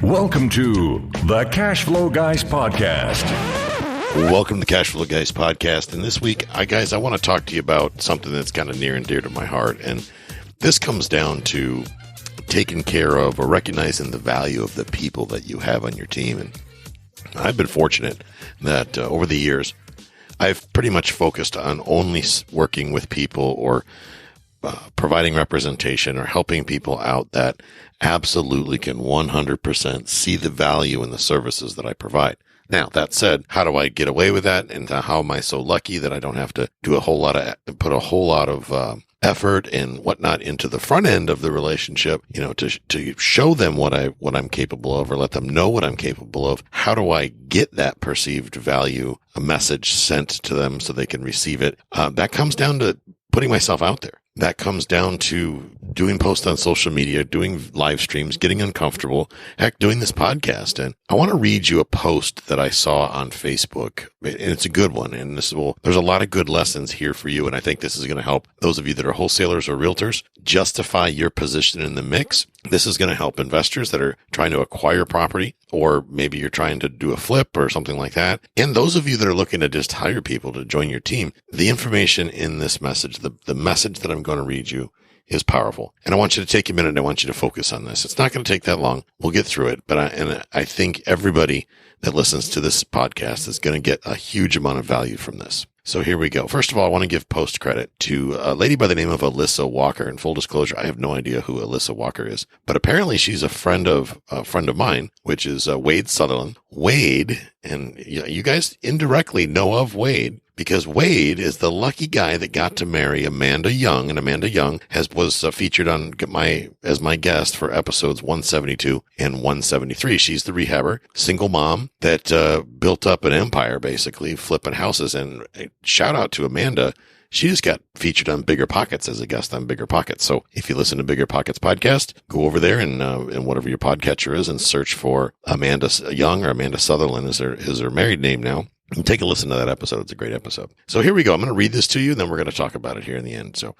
Welcome to the Cash Flow Guys Podcast. Welcome to the Cash Flow Guys Podcast. And this week, I want to talk to you about something that's kind of near and dear to my heart. And this comes down to taking care of or recognizing the value of the people that you have on your team. And I've been fortunate that over the years, I've pretty much focused on only working with people or providing representation or helping people out that absolutely can 100% see the value in the services that I provide. Now, that said, how do I get away with that? And how am I so lucky that I don't have to put a whole lot of effort and whatnot into the front end of the relationship, to show them what I'm capable of or let them know what I'm capable of? How do I get that perceived value, a message sent to them so they can receive it? That comes down to putting myself out there. That comes down to doing posts on social media, doing live streams, getting uncomfortable, doing this podcast. And I want to read you a post that I saw on Facebook, and it's a good one. And there's a lot of good lessons here for you. And I think this is going to help those of you that are wholesalers or realtors justify your position in the mix. This is going to help investors that are trying to acquire property, or maybe you're trying to do a flip or something like that. And those of you that are looking to just hire people to join your team, the information in this message, the message that I'm going to read you is powerful. And I want you to take a minute and I want you to focus on this. It's not going to take that long. We'll get through it. But I think everybody that listens to this podcast is going to get a huge amount of value from this. So here we go. First of all, I want to give post credit to a lady by the name of Alissa Walker. And full disclosure, I have no idea who Alissa Walker is, but apparently she's a friend of mine, which is Wade Sutherlin. Wade, and you guys indirectly know of Wade, because Wade is the lucky guy that got to marry Amanda Young, and Amanda Young was featured as my guest for episodes 172 and 173. She's the rehabber, single mom that built up an empire, basically flipping houses. And shout out to Amanda. She just got featured on Bigger Pockets as a guest on Bigger Pockets. So if you listen to Bigger Pockets podcast, go over there and whatever your podcatcher is and search for Amanda Young, or Amanda Sutherlin is her married name now. And take a listen to that episode. It's a great episode. So here we go. I'm going to read this to you, and then we're going to talk about it here in the end. So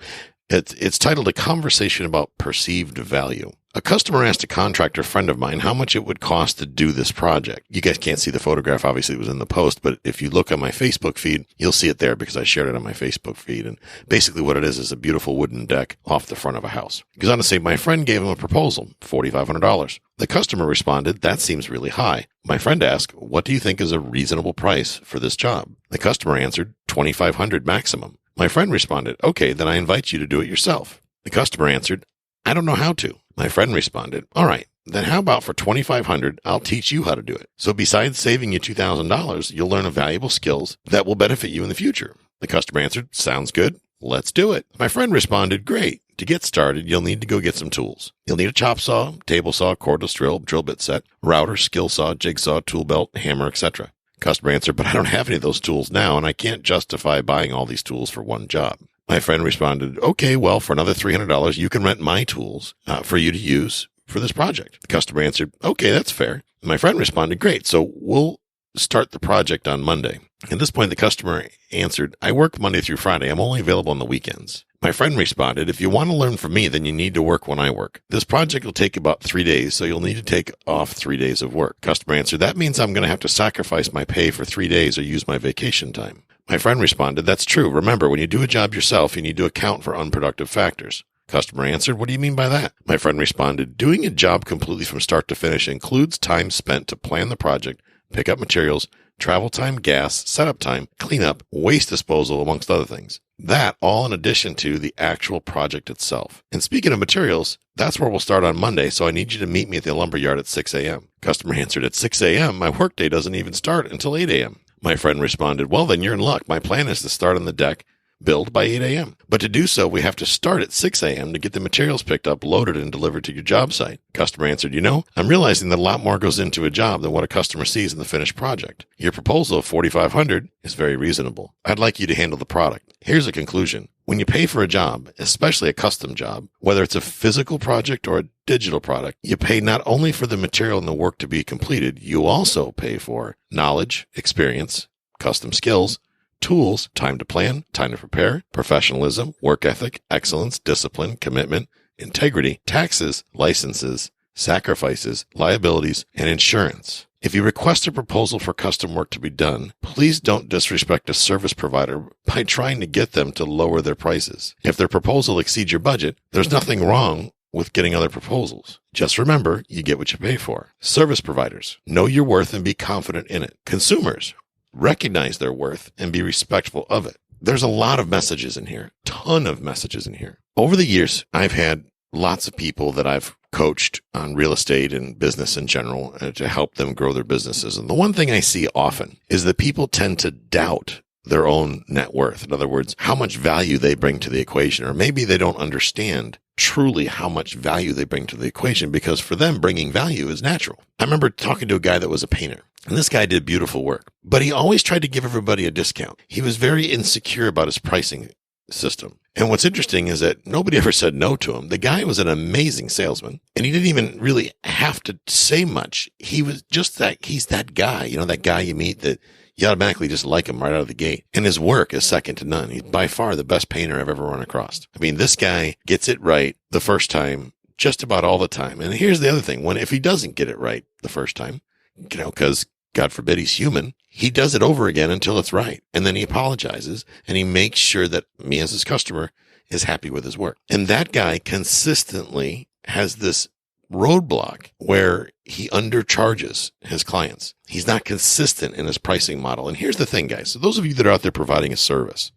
it's titled A Conversation About Perceived Value. A customer asked a contractor friend of mine how much it would cost to do this project. You guys can't see the photograph. Obviously, it was in the post, but if you look on my Facebook feed, you'll see it there because I shared it on my Facebook feed. And basically what it is a beautiful wooden deck off the front of a house. He goes on to say, my friend gave him a proposal, $4,500. The customer responded, that seems really high. My friend asked, what do you think is a reasonable price for this job? The customer answered, $2,500 maximum. My friend responded, okay, then I invite you to do it yourself. The customer answered, I don't know how to. My friend responded, all right, then how about for $2,500, I'll teach you how to do it. So besides saving you $2,000, you'll learn valuable skills that will benefit you in the future. The customer answered, sounds good. Let's do it. My friend responded, great. To get started, you'll need to go get some tools. You'll need a chop saw, table saw, cordless drill bit set, router, skill saw, jigsaw, tool belt, hammer, etc. Customer answered, but I don't have any of those tools now, and I can't justify buying all these tools for one job. My friend responded, okay, well, for another $300, you can rent my tools for you to use for this project. The customer answered, okay, that's fair. My friend responded, great, so we'll start the project on Monday. At this point, the customer answered, I work Monday through Friday. I'm only available on the weekends. My friend responded, if you want to learn from me, then you need to work when I work. This project will take about 3 days, so you'll need to take off 3 days of work. Customer answered, that means I'm going to have to sacrifice my pay for 3 days or use my vacation time. My friend responded, that's true. Remember, when you do a job yourself, you need to account for unproductive factors. Customer answered, what do you mean by that? My friend responded, doing a job completely from start to finish includes time spent to plan the project, pick up materials, travel time, gas, setup time, cleanup, waste disposal, amongst other things. That all in addition to the actual project itself. And speaking of materials, that's where we'll start on Monday, so I need you to meet me at the lumber yard at 6 a.m. Customer answered, at 6 a.m., my workday doesn't even start until 8 a.m. My friend responded, well, then you're in luck. My plan is to start on the deck, build by 8 a.m. But to do so, we have to start at 6 a.m. to get the materials picked up, loaded, and delivered to your job site. Customer answered, I'm realizing that a lot more goes into a job than what a customer sees in the finished project. Your proposal of $4,500 is very reasonable. I'd like you to handle the product. Here's a conclusion. When you pay for a job, especially a custom job, whether it's a physical project or a digital product, you pay not only for the material and the work to be completed, you also pay for knowledge, experience, custom skills, tools, time to plan, time to prepare, professionalism, work ethic, excellence, discipline, commitment, integrity, taxes, licenses, sacrifices, liabilities, and insurance. If you request a proposal for custom work to be done, please don't disrespect a service provider by trying to get them to lower their prices. If their proposal exceeds your budget, there's nothing wrong with getting other proposals. Just remember, you get what you pay for. Service providers, know your worth and be confident in it. Consumers, recognize their worth and be respectful of it. There's a lot of messages in here, ton of messages in here. Over the years, I've had lots of people that I've coached on real estate and business in general to help them grow their businesses. And the one thing I see often is that people tend to doubt their own net worth. In other words, how much value they bring to the equation, or maybe they don't understand truly how much value they bring to the equation, because for them, bringing value is natural. I remember talking to a guy that was a painter, and this guy did beautiful work, but he always tried to give everybody a discount. He was very insecure about his pricing system. And what's interesting is that nobody ever said no to him. The guy was an amazing salesman, and he didn't even really have to say much. He was just that, he's that guy, that guy you meet that you automatically just like him right out of the gate. And his work is second to none. He's by far the best painter I've ever run across. I mean, this guy gets it right the first time, just about all the time. And here's the other thing. If he doesn't get it right the first time, because God forbid he's human, he does it over again until it's right. And then he apologizes and he makes sure that me as his customer is happy with his work. And that guy consistently has this roadblock where he undercharges his clients. He's not consistent in his pricing model. And here's the thing, guys. So those of you that are out there providing a service,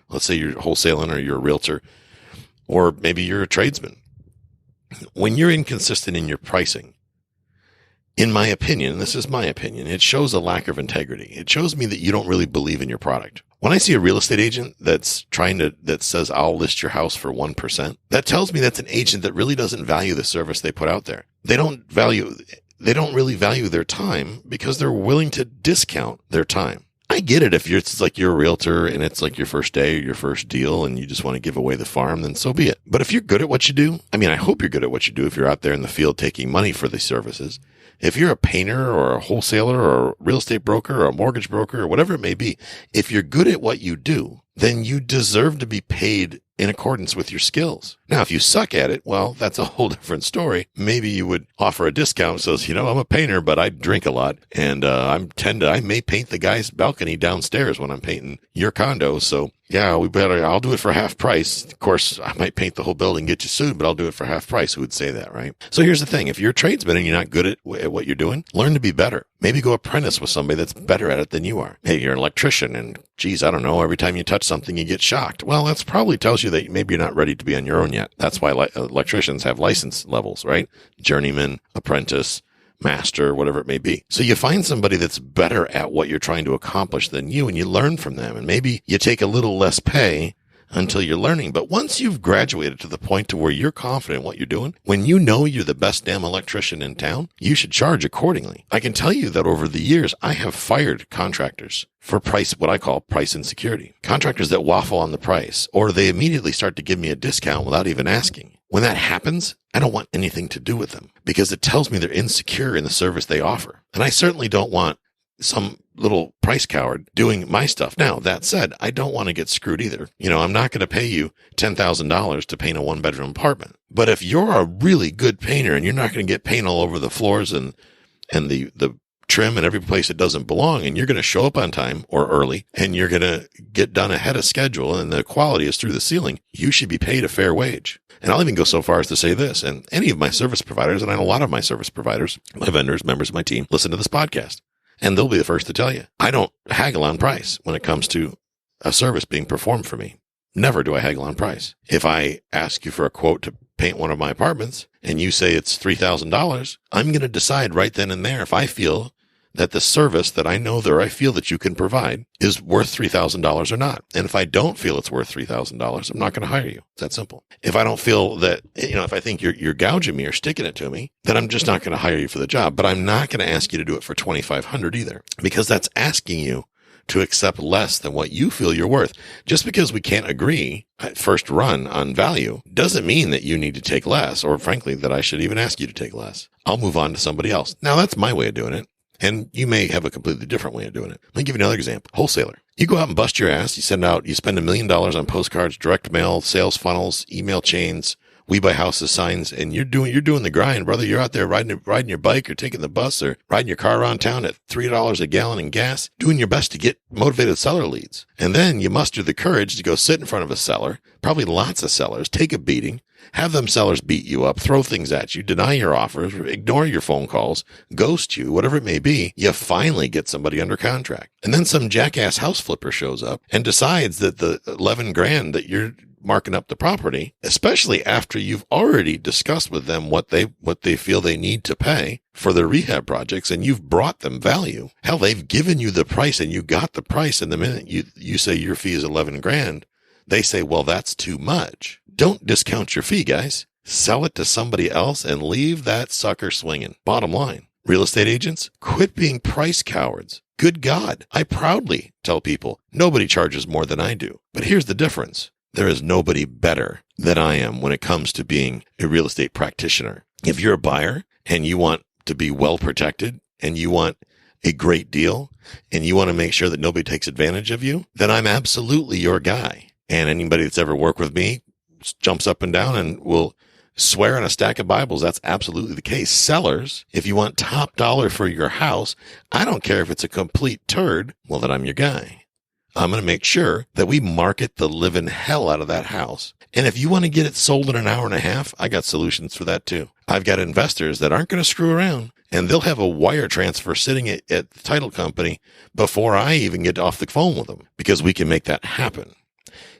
let's say you're wholesaling or you're a realtor, or maybe you're a tradesman. When you're inconsistent in your pricing, in my opinion, and this is my opinion, it shows a lack of integrity. It shows me that you don't really believe in your product. When I see a real estate agent that says, I'll list your house for 1%, that tells me that's an agent that really doesn't value the service they put out there. They don't really value their time because they're willing to discount their time. I get it. If it's like you're a realtor and it's like your first day or your first deal and you just want to give away the farm, then so be it. But if you're good at what you do, I hope you're good at what you do if you're out there in the field taking money for these services. If you're a painter or a wholesaler or a real estate broker or a mortgage broker or whatever it may be, if you're good at what you do, then you deserve to be paid in accordance with your skills. Now, if you suck at it, well, that's a whole different story. Maybe you would offer a discount. So, I'm a painter, but I drink a lot, and I may paint the guy's balcony downstairs when I'm painting your condo. So, yeah, I'll do it for half price. Of course, I might paint the whole building, get you sued, but I'll do it for half price. Who would say that, right? So here's the thing. If you're a tradesman and you're not good at what you're doing, learn to be better. Maybe go apprentice with somebody that's better at it than you are. Hey, you're an electrician and geez, I don't know, every time you touch something, you get shocked. Well, that's probably tells you that maybe you're not ready to be on your own yet. That's why electricians have license levels, right? Journeyman, apprentice, master, whatever it may be. So you find somebody that's better at what you're trying to accomplish than you, and you learn from them. And maybe you take a little less pay until you're learning. But once you've graduated to the point to where you're confident in what you're doing, when you know you're the best damn electrician in town, you should charge accordingly. I can tell you that over the years, I have fired contractors for price, what I call price insecurity. Contractors that waffle on the price, or they immediately start to give me a discount without even asking. When that happens, I don't want anything to do with them because it tells me they're insecure in the service they offer. And I certainly don't want some little price coward doing my stuff. Now, that said, I don't want to get screwed either. I'm not going to pay you $10,000 to paint a one-bedroom apartment. But if you're a really good painter and you're not going to get paint all over the floors and the trim and every place it doesn't belong, and you're going to show up on time or early, and you're going to get done ahead of schedule, and the quality is through the ceiling, you should be paid a fair wage. And I'll even go so far as to say this, and any of my service providers, and I know a lot of my service providers, my vendors, members of my team, listen to this podcast. And they'll be the first to tell you, I don't haggle on price when it comes to a service being performed for me. Never do I haggle on price. If I ask you for a quote to paint one of my apartments and you say it's $3,000, I'm going to decide right then and there if I feel that the service that I know that I feel that you can provide is worth $3,000 or not. And if I don't feel it's worth $3,000, I'm not going to hire you. It's that simple. If I don't feel that, if I think you're gouging me or sticking it to me, then I'm just not going to hire you for the job. But I'm not going to ask you to do it for $2,500 either, because that's asking you to accept less than what you feel you're worth. Just because we can't agree at first run on value doesn't mean that you need to take less, or frankly, that I should even ask you to take less. I'll move on to somebody else. Now, that's my way of doing it. And you may have a completely different way of doing it. Let me give you another example. Wholesaler. You go out and bust your ass. You spend $1 million on postcards, direct mail, sales funnels, email chains, We Buy Houses signs, and you're doing the grind, brother. You're out there riding your bike or taking the bus or riding your car around town at $3 a gallon in gas, doing your best to get motivated seller leads. And then you muster the courage to go sit in front of a seller, probably lots of sellers, take a beating, have them sellers beat you up, throw things at you, deny your offers, ignore your phone calls, ghost you, whatever it may be. You finally get somebody under contract. And then some jackass house flipper shows up and decides that the 11 grand that you're marking up the property, especially after you've already discussed with them what they feel they need to pay for their rehab projects, and you've brought them value. Hell, they've given you the price and you got the price. And the minute you say your fee is 11 grand, they say, well, that's too much. Don't discount your fee, guys. Sell it to somebody else and leave that sucker swinging. Bottom line, real estate agents, quit being price cowards. Good God, I proudly tell people nobody charges more than I do. But here's the difference. There is nobody better than I am when it comes to being a real estate practitioner. If you're a buyer and you want to be well protected and you want a great deal and you want to make sure that nobody takes advantage of you, then I'm absolutely your guy. And anybody that's ever worked with me jumps up and down and will swear on a stack of Bibles. That's absolutely the case. Sellers, if you want top dollar for your house, I don't care if it's a complete turd, well, then I'm your guy. I'm going to make sure that we market the living hell out of that house. And if you want to get it sold in an hour and a half, I got solutions for that too. I've got investors that aren't going to screw around, and they'll have a wire transfer sitting at the title company before I even get off the phone with them, because we can make that happen.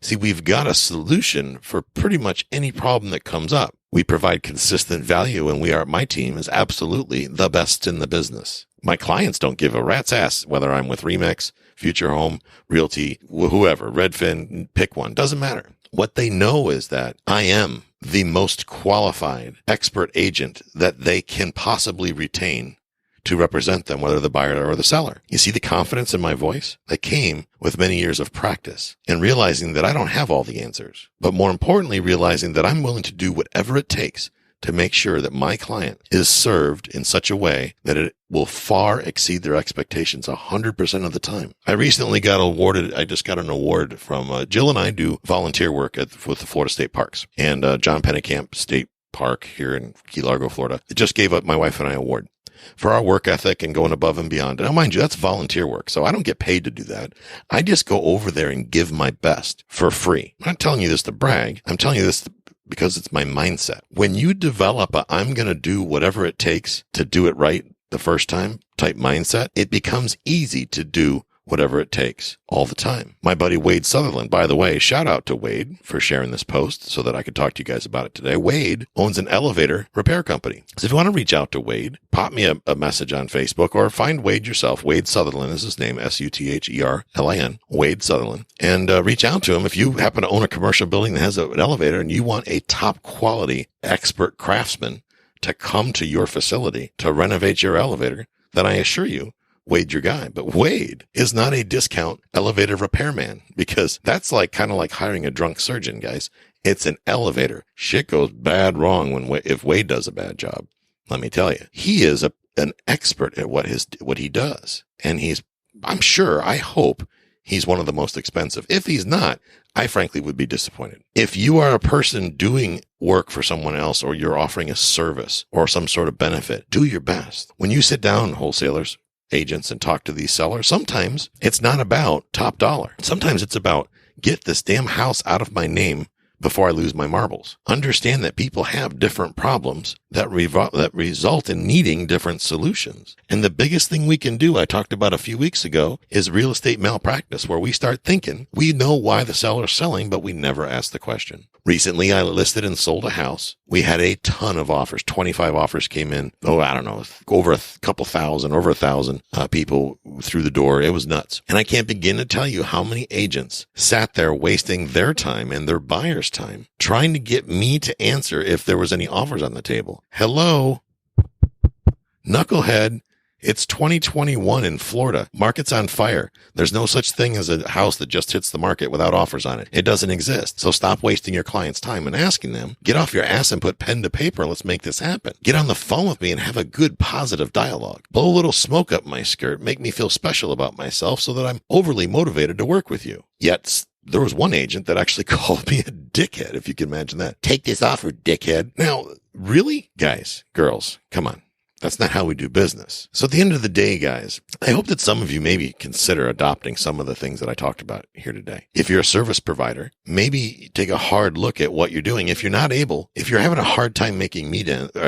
See, we've got a solution for pretty much any problem that comes up. We provide consistent value, and my team is absolutely the best in the business. My clients don't give a rat's ass whether I'm with Remax, Future Home, Realty, whoever, Redfin, pick one, doesn't matter. What they know is that I am the most qualified expert agent that they can possibly retain to represent them, whether the buyer or the seller. You see the confidence in my voice? That came with many years of practice and realizing that I don't have all the answers, but more importantly, realizing that I'm willing to do whatever it takes to make sure that my client is served in such a way that it will far exceed their expectations 100% of the time. I recently got awarded, I just got an award from Jill, and I do volunteer work with the Florida State Parks, and John Pennekamp State Park here in Key Largo, Florida. It just gave up my wife and I award for our work ethic and going above and beyond. Now, mind you, that's volunteer work, so I don't get paid to do that. I just go over there and give my best for free. I'm not telling you this to brag. I'm telling you this because it's my mindset. When you develop I'm going to do whatever it takes to do it right the first time type mindset, it becomes easy to do whatever it takes all the time. My buddy Wade Sutherlin, by the way, shout out to Wade for sharing this post so that I could talk to you guys about it today. Wade owns an elevator repair company. So if you want to reach out to Wade, pop me a message on Facebook or find Wade yourself. Wade Sutherlin is his name, Sutherlin, Wade Sutherlin, and reach out to him. If you happen to own a commercial building that has an elevator and you want a top quality expert craftsman to come to your facility to renovate your elevator, then I assure you, Wade your guy. But Wade is not a discount elevator repairman, because that's kind of like hiring a drunk surgeon, guys. It's an elevator. Shit goes bad wrong if Wade does a bad job. Let me tell you, he is an expert at what he does. And I hope he's one of the most expensive. If he's not, I frankly would be disappointed. If you are a person doing work for someone else, or you're offering a service or some sort of benefit, do your best. When you sit down, wholesalers, agents, and talk to these sellers, sometimes it's not about top dollar. Sometimes it's about get this damn house out of my name before I lose my marbles. Understand that people have different problems that result in needing different solutions. And the biggest thing we can do, I talked about a few weeks ago, is real estate malpractice, where we start thinking we know why the seller's selling, but we never ask the question. Recently, I listed and sold a house. We had a ton of offers. 25 offers came in. I don't know, over a couple thousand, over 1,000 people through the door. It was nuts. And I can't begin to tell you how many agents sat there wasting their time and their buyer's time trying to get me to answer if there was any offers on the table. Hello, knucklehead. It's 2021 in Florida. Market's on fire. There's no such thing as a house that just hits the market without offers on it. It doesn't exist. So stop wasting your client's time and asking them. Get off your ass and put pen to paper. Let's make this happen. Get on the phone with me and have a good, positive dialogue. Blow a little smoke up my skirt. Make me feel special about myself so that I'm overly motivated to work with you. Yet there was one agent that actually called me a dickhead, if you can imagine that. Take this offer, dickhead. Now, really? Guys, girls, come on. That's not how we do business. So at the end of the day, guys, I hope that some of you maybe consider adopting some of the things that I talked about here today. If you're a service provider, maybe take a hard look at what you're doing. If you're having a hard time making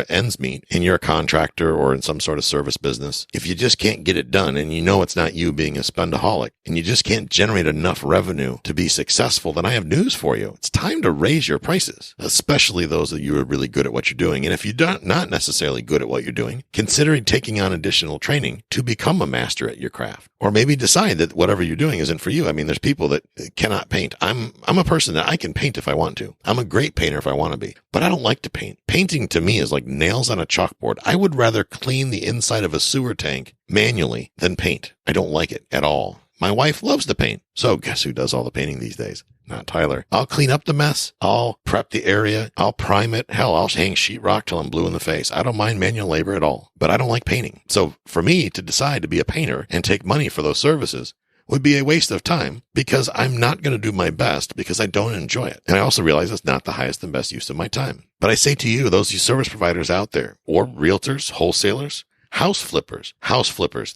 ends meet, and you're a contractor or in some sort of service business, if you just can't get it done and you know it's not you being a spendaholic and you just can't generate enough revenue to be successful, then I have news for you. It's time to raise your prices, especially those that you are really good at what you're doing. And if you're not necessarily good at what you're doing, consider taking on additional training to become a master at your craft, or maybe decide that whatever you're doing isn't for you. I mean, there's people that cannot paint. I'm a person that I can paint if I want to. I'm a great painter if I want to be, but I don't like to paint. Painting to me is like nails on a chalkboard. I would rather clean the inside of a sewer tank manually than paint. I don't like it at all. My wife loves to paint. So guess who does all the painting these days? Not Tyler. I'll clean up the mess. I'll prep the area. I'll prime it. Hell, I'll hang sheetrock till I'm blue in the face. I don't mind manual labor at all, but I don't like painting. So for me to decide to be a painter and take money for those services would be a waste of time, because I'm not going to do my best because I don't enjoy it. And I also realize it's not the highest and best use of my time. But I say to you, those service providers out there, or realtors, wholesalers, house flippers,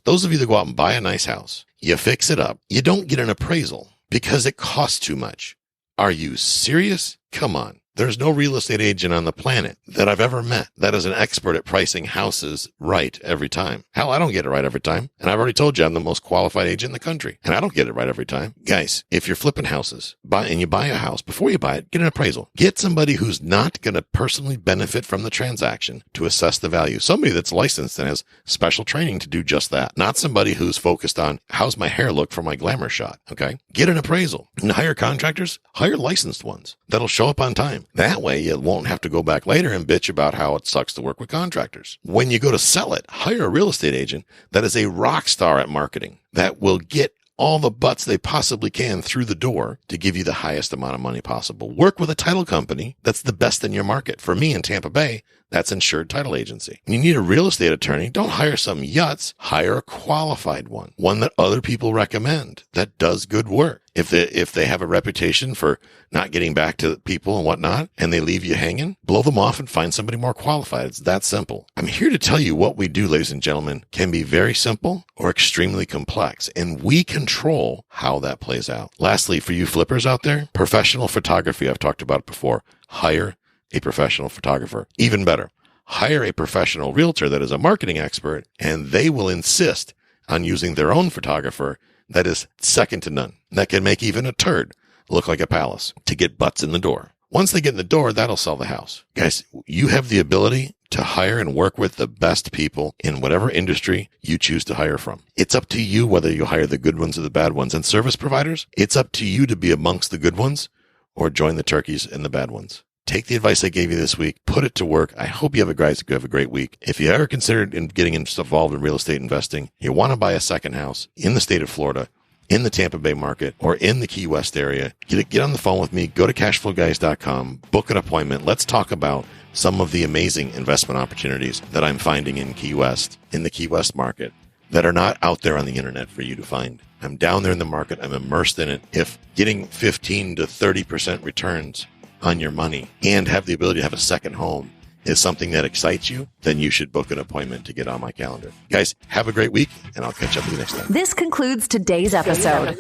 those of you that go out and buy a nice house, you fix it up, you don't get an appraisal because it costs too much. Are you serious? Come on. There's no real estate agent on the planet that I've ever met that is an expert at pricing houses right every time. Hell, I don't get it right every time. And I've already told you I'm the most qualified agent in the country, and I don't get it right every time. Guys, if you're flipping houses, you buy a house, before you buy it, get an appraisal. Get somebody who's not going to personally benefit from the transaction to assess the value. Somebody that's licensed and has special training to do just that. Not somebody who's focused on how's my hair look for my glamour shot. Okay. Get an appraisal. And hire contractors, hire licensed ones that'll show up on time. That way you won't have to go back later and bitch about how it sucks to work with contractors. When you go to sell it, hire a real estate agent that is a rock star at marketing, that will get all the butts they possibly can through the door to give you the highest amount of money possible. Work with a title company that's the best in your market. For me in Tampa Bay, that's Insured Title Agency. When you need a real estate attorney, don't hire some yutz. Hire a qualified one that other people recommend, that does good work. If they have a reputation for not getting back to people and whatnot, and they leave you hanging, blow them off and find somebody more qualified. It's that simple. I'm here to tell you what we do, ladies and gentlemen, can be very simple or extremely complex, and we control how that plays out. Lastly, for you flippers out there, professional photography, I've talked about it before. Hire a professional photographer. Even better, hire a professional realtor that is a marketing expert, and they will insist on using their own photographer that is second to none, that can make even a turd look like a palace to get butts in the door. Once they get in the door, that'll sell the house. Guys, you have the ability to hire and work with the best people in whatever industry you choose to hire from. It's up to you whether you hire the good ones or the bad ones. And service providers, it's up to you to be amongst the good ones or join the turkeys and the bad ones. Take the advice I gave you this week, put it to work. I hope you have a great week. If you ever considered getting involved in real estate investing, you want to buy a second house in the state of Florida, in the Tampa Bay market, or in the Key West area, get on the phone with me. Go to cashflowguys.com, book an appointment. Let's talk about some of the amazing investment opportunities that I'm finding in Key West, in the Key West market, that are not out there on the internet for you to find. I'm down there in the market. I'm immersed in it. If getting 15 to 30% returns on your money and have the ability to have a second home is something that excites you, then you should book an appointment to get on my calendar. Guys, have a great week, and I'll catch up with you next time. This concludes today's episode.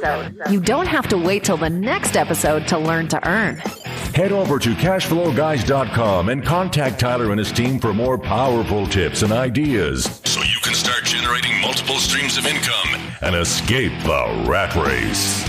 You don't have to wait till the next episode to learn to earn. Head over to cashflowguys.com and contact Tyler and his team for more powerful tips and ideas, so you can start generating multiple streams of income and escape the rat race.